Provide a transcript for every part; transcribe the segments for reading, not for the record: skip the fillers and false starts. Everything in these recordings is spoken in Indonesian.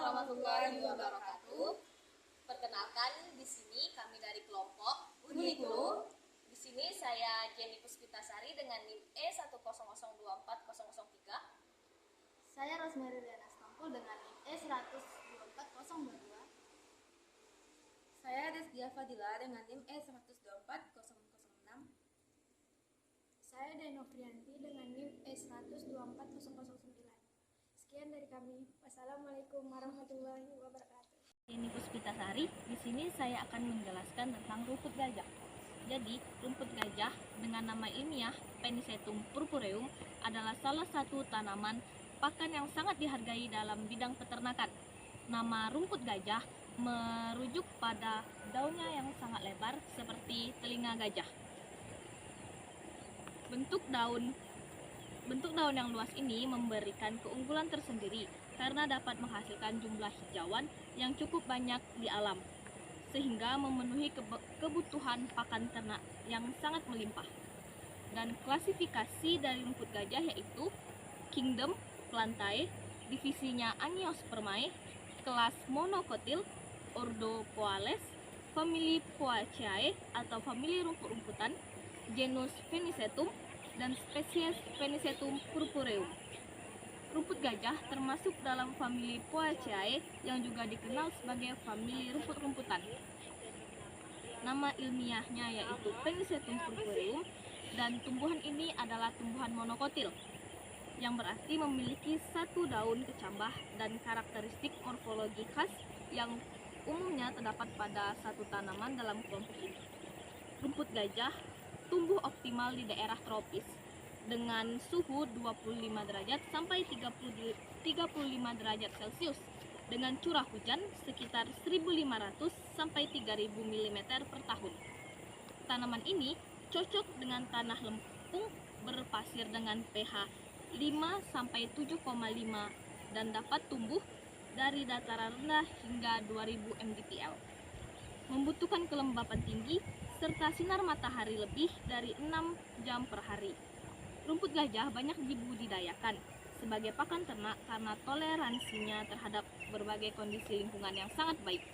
warahmatullahi wabarakatuh. Perkenalkan, di sini kami dari kelompok Uniku. Di sini saya Jenny Puspitasari dengan NIM E100240003. Saya Rosemary Riana Stampul dengan NIM E124022. Saya Desdia Fadila dengan NIM E124006. Saya Denofrianti dengan NIM E124009. Sekian dari kami. Wassalamualaikum warahmatullahi wabarakatuh. Jenny Puspitasari, di sini saya akan menjelaskan tentang rumput gajah. Jadi, rumput gajah dengan nama ilmiah Penicetum purpureum adalah salah satu tanaman pakan yang sangat dihargai dalam bidang peternakan. Nama rumput gajah merujuk pada daunnya yang sangat lebar seperti telinga gajah. Bentuk daun yang luas ini memberikan keunggulan tersendiri karena dapat menghasilkan jumlah hijauan yang cukup banyak di alam, sehingga memenuhi kebutuhan pakan ternak yang sangat melimpah. Dan klasifikasi dari rumput gajah yaitu Kingdom Plantae, divisinya Angiospermae, kelas Monocotyl, ordo Poales, famili Poaceae atau famili rumput-rumputan, genus Penicetum, dan spesies Penicetum purpureum. Rumput gajah termasuk dalam famili Poaceae yang juga dikenal sebagai famili rumput-rumputan. Nama ilmiahnya yaitu Penicetum purpureum, dan tumbuhan ini adalah tumbuhan monokotil yang berarti memiliki satu daun kecambah dan karakteristik morfologi khas yang umumnya terdapat pada satu tanaman dalam kelompok ini. Rumput gajah tumbuh optimal di daerah tropis dengan suhu 25 derajat sampai 35 derajat Celcius dengan curah hujan sekitar 1.500 sampai 3.000 mm per tahun. Tanaman ini cocok dengan tanah lempung berpasir dengan pH 5 sampai 7,5 dan dapat tumbuh dari dataran rendah hingga 2000 mdpl. Membutuhkan kelembapan tinggi serta sinar matahari lebih dari 6 jam per hari. Rumput gajah banyak dibudidayakan sebagai pakan ternak karena toleransinya terhadap berbagai kondisi lingkungan yang sangat baik.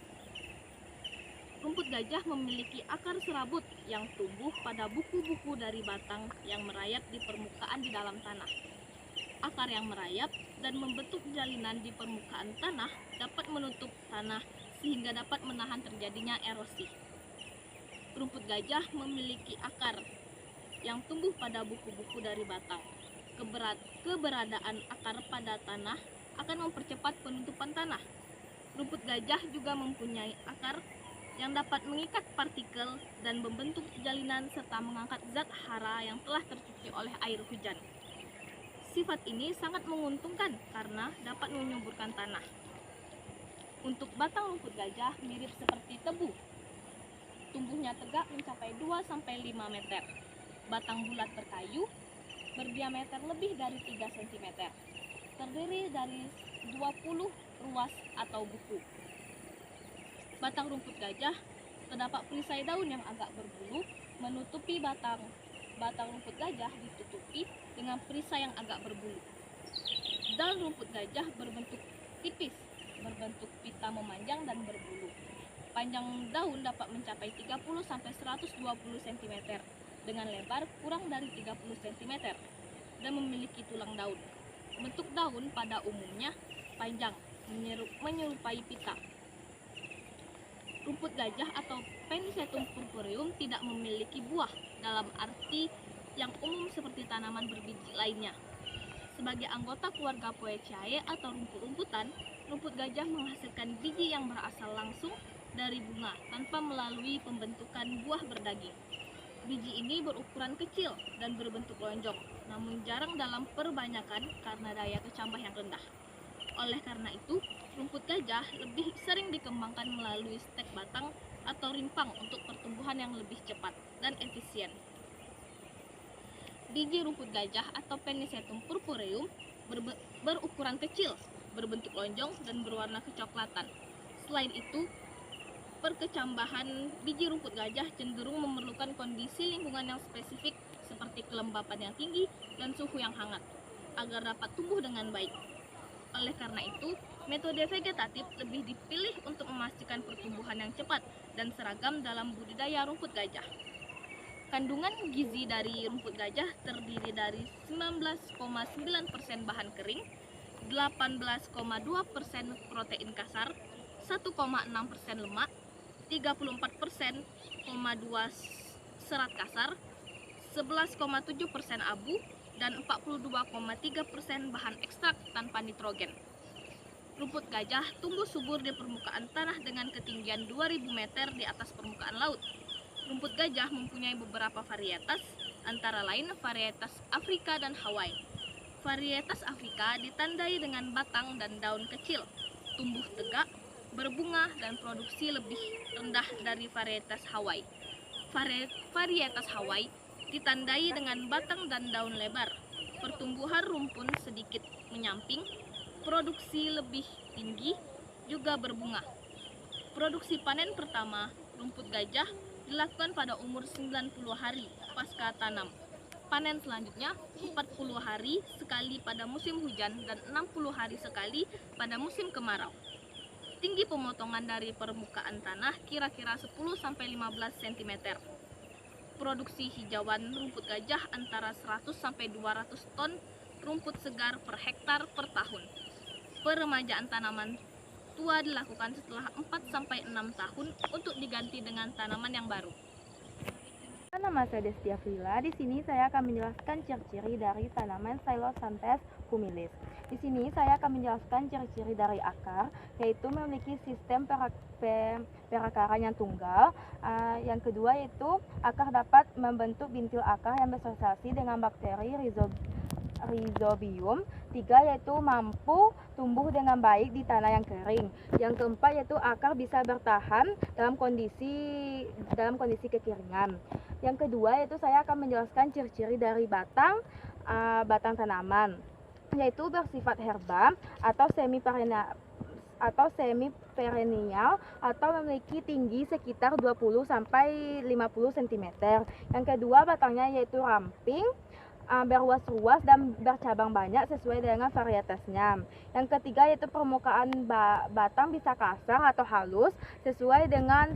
Rumput gajah memiliki akar serabut yang tumbuh pada buku-buku dari batang yang merayap di permukaan di dalam tanah. Akar yang merayap dan membentuk jalinan di permukaan tanah dapat menutup tanah sehingga dapat menahan terjadinya erosi. Rumput gajah memiliki akar yang tumbuh pada buku-buku dari batang. Keberadaan akar pada tanah akan mempercepat penutupan tanah. Rumput gajah juga mempunyai akar yang dapat mengikat partikel dan membentuk jalinan serta mengangkat zat hara yang telah tercuci oleh air hujan. Sifat ini sangat menguntungkan karena dapat menyuburkan tanah. Untuk batang rumput gajah mirip seperti tebu. Tumbuhnya tegak mencapai 2-5 meter. Batang bulat berkayu, berdiameter lebih dari 3 cm. Terdiri dari 20 ruas atau buku. Batang rumput gajah terdapat perisai daun yang agak berbulu menutupi batang rumput gajah ditutupi dengan perisai yang agak berbulu. Daun rumput gajah berbentuk tipis, berbentuk pita memanjang dan berbulu. Panjang daun dapat mencapai 30-120 cm dengan lebar kurang dari 30 cm dan memiliki tulang daun. Bentuk daun pada umumnya panjang, menyerupai pita. Rumput gajah atau Penicetum purpureum tidak memiliki buah dalam arti yang umum seperti tanaman berbiji lainnya. Sebagai anggota keluarga Poaceae atau rumput-rumputan, rumput gajah menghasilkan biji yang berasal langsung dari bunga tanpa melalui pembentukan buah berdaging. Biji ini berukuran kecil dan berbentuk lonjong, namun jarang dalam perbanyakan karena daya kecambah yang rendah. Oleh karena itu, rumput gajah lebih sering dikembangkan melalui stek batang atau rimpang untuk pertumbuhan yang lebih cepat dan efisien. Biji rumput gajah atau Penicetum purpureum berukuran kecil, berbentuk lonjong dan berwarna kecoklatan. Selain itu, perkecambahan biji rumput gajah cenderung memerlukan kondisi lingkungan yang spesifik seperti kelembapan yang tinggi dan suhu yang hangat agar dapat tumbuh dengan baik. Oleh karena itu, metode vegetatif lebih dipilih untuk memastikan pertumbuhan yang cepat dan seragam dalam budidaya rumput gajah. Kandungan gizi dari rumput gajah terdiri dari 19,9% bahan kering, 18,2% protein kasar, 1,6% lemak, 34,2% serat kasar, 11,7% abu, dan 42,3% bahan ekstrak tanpa nitrogen. Rumput gajah tumbuh subur di permukaan tanah dengan ketinggian 2000 meter di atas permukaan laut. Rumput gajah mempunyai beberapa varietas, antara lain varietas Afrika dan Hawaii. Varietas Afrika ditandai dengan batang dan daun kecil, tumbuh tegak, berbunga, dan produksi lebih rendah dari varietas Hawaii. Varietas Hawaii ditandai dengan batang dan daun lebar, pertumbuhan rumpun sedikit menyamping, produksi lebih tinggi, juga berbunga. Produksi panen pertama rumput gajah dilakukan pada umur 90 hari pasca tanam. Panen selanjutnya 40 hari sekali pada musim hujan dan 60 hari sekali pada musim kemarau. Tinggi pemotongan dari permukaan tanah kira-kira 10-15 cm. Produksi hijauan rumput gajah antara 100-200 ton rumput segar per hektar per tahun. Peremajaan tanaman tua dilakukan setelah 4-6 tahun untuk diganti dengan tanaman yang baru. Nama saya Destia Frila. Di sini saya akan menjelaskan ciri-ciri dari tanaman Psilocyanthus humilis. Di sini saya akan menjelaskan ciri-ciri dari akar, yaitu memiliki sistem perakaran yang tunggal. Yang kedua yaitu akar dapat membentuk bintil akar yang bersosialisasi dengan bakteri Rhizobium. Tiga yaitu mampu tumbuh dengan baik di tanah yang kering. Yang keempat yaitu akar bisa bertahan dalam kondisi kekeringan. Yang kedua yaitu saya akan menjelaskan ciri-ciri dari batang tanaman, yaitu bersifat herba atau semi perennial atau memiliki tinggi sekitar 20-50 cm. Yang kedua batangnya yaitu ramping, berluas-luas dan bercabang banyak sesuai dengan varietasnya. Yang ketiga yaitu permukaan batang bisa kasar atau halus sesuai dengan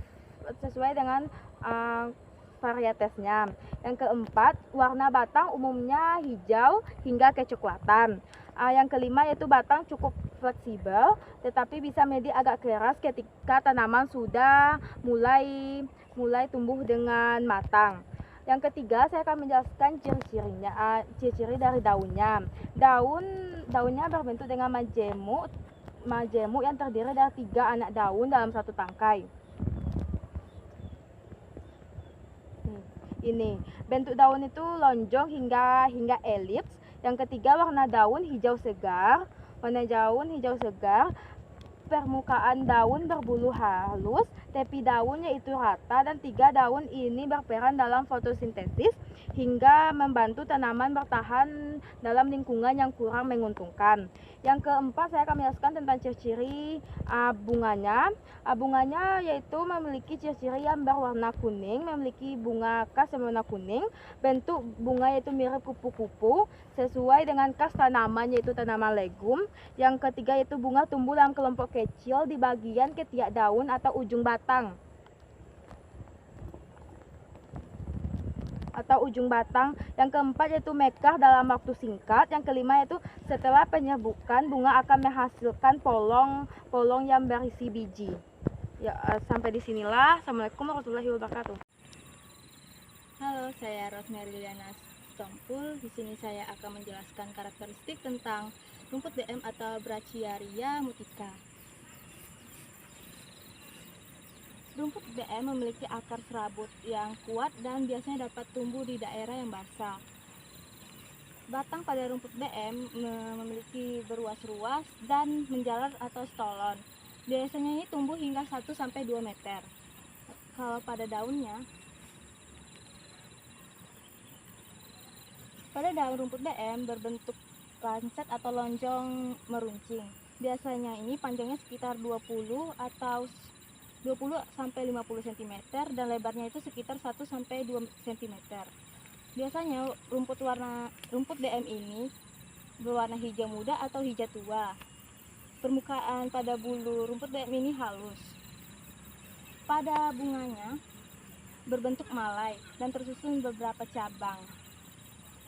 varietasnya. Yang keempat, warna batang umumnya hijau hingga kecoklatan. Yang kelima yaitu batang cukup fleksibel tetapi bisa menjadi agak keras ketika tanaman sudah mulai tumbuh dengan matang. Yang ketiga, saya akan menjelaskan ciri-ciri dari daunnya. Daunnya berbentuk dengan majemuk yang terdiri dari 3 anak daun dalam satu tangkai. Ini bentuk daun itu lonjong hingga elips. Yang ketiga, warna daun hijau segar. Permukaan daun berbulu halus, tepi daun yaitu rata, dan 3 daun ini berperan dalam fotosintesis hingga membantu tanaman bertahan dalam lingkungan yang kurang menguntungkan. Yang keempat, saya akan menjelaskan tentang ciri-ciri bunganya. Bunganya yaitu memiliki ciri-ciri yang berwarna kuning, memiliki bunga khas yang berwarna kuning. Bentuk bunga yaitu mirip kupu-kupu sesuai dengan khas tanaman yaitu tanaman legum. Yang ketiga yaitu bunga tumbuh dalam kelompok kecil di bagian ketiak daun atau ujung batang. Yang keempat yaitu mekar dalam waktu singkat. Yang kelima yaitu setelah penyerbukan bunga akan menghasilkan polong yang berisi biji. Ya, sampai di sinilah. Assalamualaikum warahmatullahi wabarakatuh. Halo, saya Rosemary Liliana Stompul. Di sini saya akan menjelaskan karakteristik tentang rumput BM atau Brachiaria mutica. Rumput BM memiliki akar serabut yang kuat dan biasanya dapat tumbuh di daerah yang basah. Batang pada rumput BM memiliki beruas-ruas dan menjalar atau stolon. Biasanya ini tumbuh hingga 1-2 meter. Kalau pada daunnya, pada daun rumput BM berbentuk lancet atau lonjong meruncing. Biasanya ini panjangnya sekitar 20-50 cm dan lebarnya itu sekitar 1-2 cm. Biasanya rumput BM ini berwarna hijau muda atau hijau tua. permukaan pada bulu rumput bebek mini halus. Pada bunganya berbentuk malai dan tersusun beberapa cabang.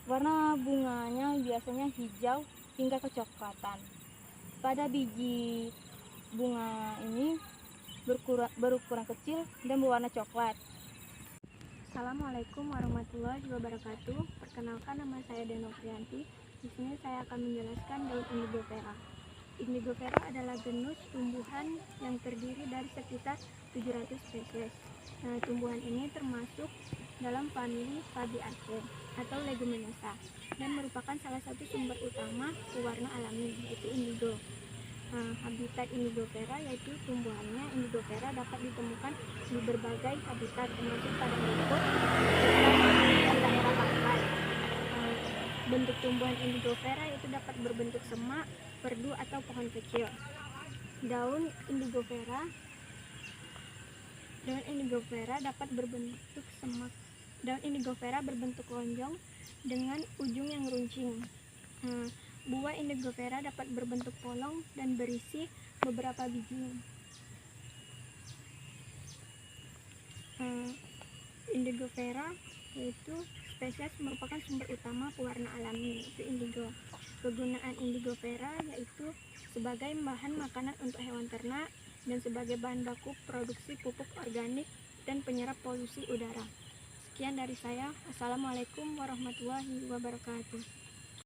Warna bunganya biasanya hijau hingga kecoklatan. Pada biji bunga ini berukuran kecil dan berwarna coklat. Assalamualaikum warahmatullahi wabarakatuh. Perkenalkan, nama saya Denofrianti. Di sini saya akan menjelaskan daun indigo vera. Indigo vera adalah genus tumbuhan yang terdiri dari sekitar 700 spesies. Nah, tumbuhan ini termasuk dalam famili Fabiaceae atau leguminosa dan merupakan salah satu sumber utama pewarna alami, yaitu indigo. Habitat indigo vera yaitu tumbuhannya. Indigo vera dapat ditemukan di berbagai habitat termasuk padang rumput dan daerah pantai. Bentuk tumbuhan indigo vera itu dapat berbentuk semak, perdu atau pohon kecil. Daun indigo vera dapat berbentuk semak. Daun indigo vera berbentuk lonjong dengan ujung yang runcing. Buah indigo vera dapat berbentuk polong dan berisi beberapa biji. Indigo vera yaitu spesies merupakan sumber utama pewarna alami, yaitu indigo. Kegunaan indigo vera yaitu sebagai bahan makanan untuk hewan ternak dan sebagai bahan baku produksi pupuk organik dan penyerap polusi udara. Sekian dari saya. Assalamualaikum warahmatullahi wabarakatuh.